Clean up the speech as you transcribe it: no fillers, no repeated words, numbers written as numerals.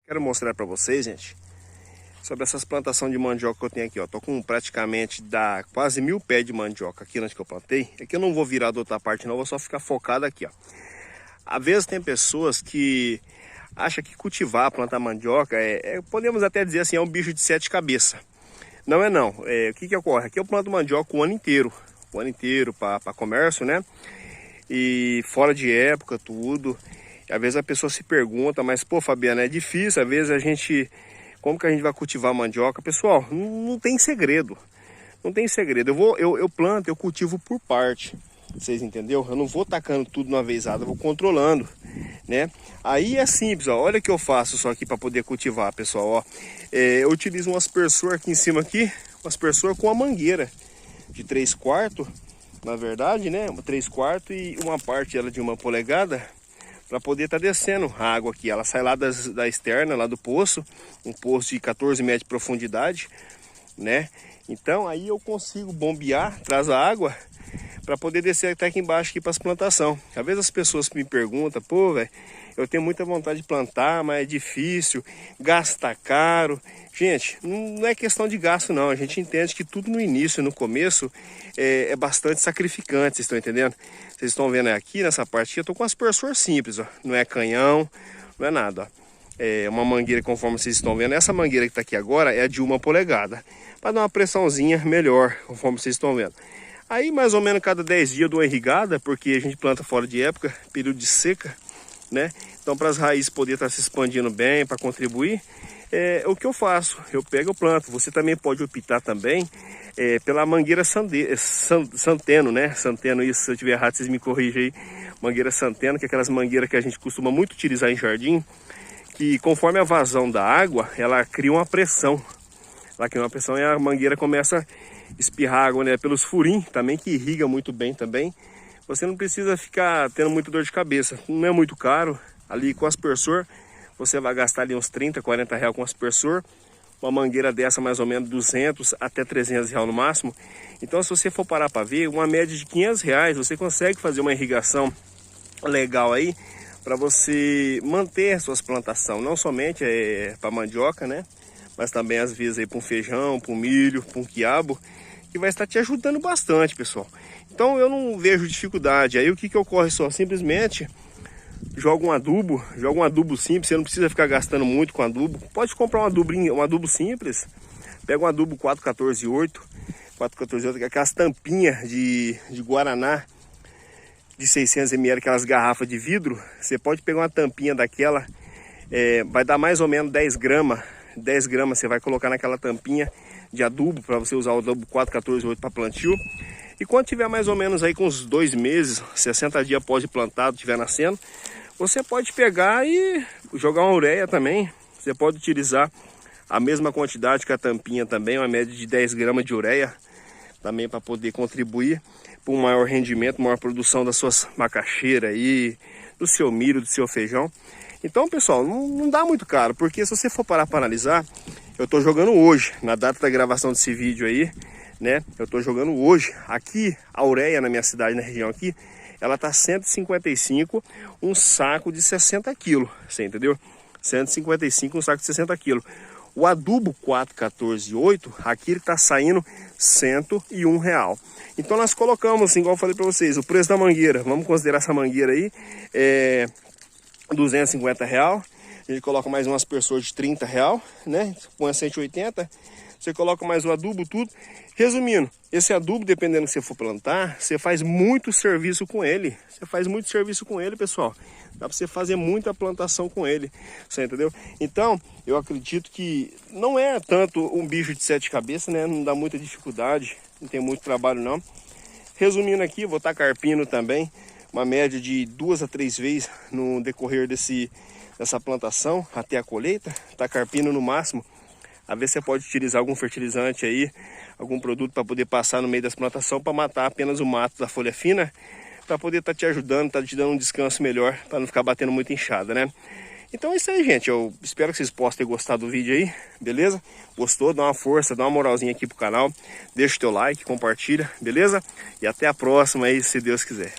Quero mostrar para vocês, gente, sobre essas plantações de mandioca que eu tenho aqui, ó. Tô com praticamente quase 1000 pés de mandioca aqui onde que eu plantei. Aqui eu não vou virar da outra parte não, vou só ficar focado aqui, ó. Às vezes tem pessoas que acham que cultivar, plantar mandioca podemos até dizer assim, é um bicho de 7 cabeças. Não é não. O que ocorre? Aqui eu planto mandioca o ano inteiro para comércio, né? E fora de época, tudo. E às vezes a pessoa se pergunta, mas pô, Fabiana, é difícil, às vezes a gente... Como que a gente vai cultivar mandioca? Pessoal, não tem segredo. Não tem segredo. Eu planto, eu cultivo por parte. Vocês entenderam? Eu não vou tacando tudo de uma vezada, eu vou controlando, né? Aí é simples, ó. Olha o que eu faço só aqui para poder cultivar, pessoal, ó. Eu utilizo um aspersor aqui em cima aqui, um aspersor com a mangueira de 3/4, na verdade, né? 3/4 e uma parte ela de 1 polegada, para poder estar descendo a água aqui. Ela sai lá da externa, lá do poço, um poço de 14 metros de profundidade, né? Então aí eu consigo bombear, traz a água para poder descer até aqui embaixo aqui para as plantações. Às vezes as pessoas me perguntam, pô, velho, eu tenho muita vontade de plantar, mas é difícil, gasta caro. Gente, não é questão de gasto não, a gente entende que tudo no início, no começo, é bastante sacrificante, vocês estão entendendo? Vocês estão vendo aqui nessa parte aqui, eu tô com um aspersor simples, ó, não é canhão, não é nada, ó. É uma mangueira, conforme vocês estão vendo. Essa mangueira que está aqui agora é de 1 polegada, para dar uma pressãozinha melhor, conforme vocês estão vendo. Aí mais ou menos cada 10 dias eu dou uma irrigada, porque a gente planta fora de época, período de seca, né? Então para as raízes poder estar se expandindo bem, para contribuir, o que eu faço, eu pego e planto. Você também pode optar também pela mangueira Santeno, né? Santeno, isso, se eu tiver errado vocês me corrigem aí. Mangueira Santeno, que é aquelas mangueiras que a gente costuma muito utilizar em jardim, que conforme a vazão da água, ela cria uma pressão. Ela cria uma pressão e a mangueira começa a espirrar água, né, pelos furinhos, também, que irriga muito bem também. Você não precisa ficar tendo muita dor de cabeça, não é muito caro. Ali com o aspersor, você vai gastar ali uns 30, 40 reais com o aspersor. Uma mangueira dessa mais ou menos 200 até 300 reais no máximo. Então se você for parar para ver, uma média de 500 reais, você consegue fazer uma irrigação legal aí, para você manter suas plantações, não somente para mandioca, né? Mas também às vezes aí para um feijão, para um milho, para um quiabo, que vai estar te ajudando bastante, pessoal. Então eu não vejo dificuldade. Aí o que ocorre só? Simplesmente joga um adubo simples, você não precisa ficar gastando muito com adubo. Pode comprar um adubo simples, pega um adubo 414-8, aquelas tampinhas de Guaraná, de 600 ml, aquelas garrafas de vidro. Você pode pegar uma tampinha daquela, vai dar mais ou menos 10 gramas. 10 gramas você vai colocar naquela tampinha de adubo, para você usar o adubo 414-8 para plantio. E quando tiver mais ou menos aí com uns 2 meses, 60 dias após de plantado, estiver nascendo, você pode pegar e jogar uma ureia também. Você pode utilizar a mesma quantidade que a tampinha também, uma média de 10 gramas de ureia, também para poder contribuir para um maior rendimento, maior produção das suas macaxeiras aí, do seu milho, do seu feijão. Então, pessoal, não dá muito caro, porque se você for parar para analisar, eu estou jogando hoje, na data da gravação desse vídeo aí, né? Eu estou jogando hoje. Aqui, a ureia na minha cidade, na região aqui, ela tá 155, um saco de 60 quilos, você entendeu? 155, um saco de 60 quilos. O adubo 414-8, aqui ele tá saindo R$101. Então nós colocamos, assim, igual eu falei para vocês, o preço da mangueira, vamos considerar essa mangueira aí, R$250. A gente coloca mais um aspersor de R$30, né? Põe a 180, você coloca mais o adubo, tudo. Resumindo, esse adubo, dependendo do que você for plantar, você faz muito serviço com ele. Você faz muito serviço com ele, pessoal. Dá para você fazer muita plantação com ele, você entendeu? Então, eu acredito que não é tanto um bicho de 7 cabeças, né? Não dá muita dificuldade, não tem muito trabalho não. Resumindo aqui, vou estar carpindo também, uma média de 2 a 3 vezes no decorrer dessa plantação, até a colheita. Tá carpindo no máximo. A ver se você pode utilizar algum fertilizante aí, algum produto para poder passar no meio das plantações, para matar apenas o mato da folha fina, para poder estar te ajudando, te dando um descanso melhor, para não ficar batendo muito inchada, né? Então é isso aí, gente. Eu espero que vocês possam ter gostado do vídeo aí, beleza? Gostou? Dá uma força, dá uma moralzinha aqui pro canal, deixa o teu like, compartilha, beleza? E até a próxima aí, se Deus quiser.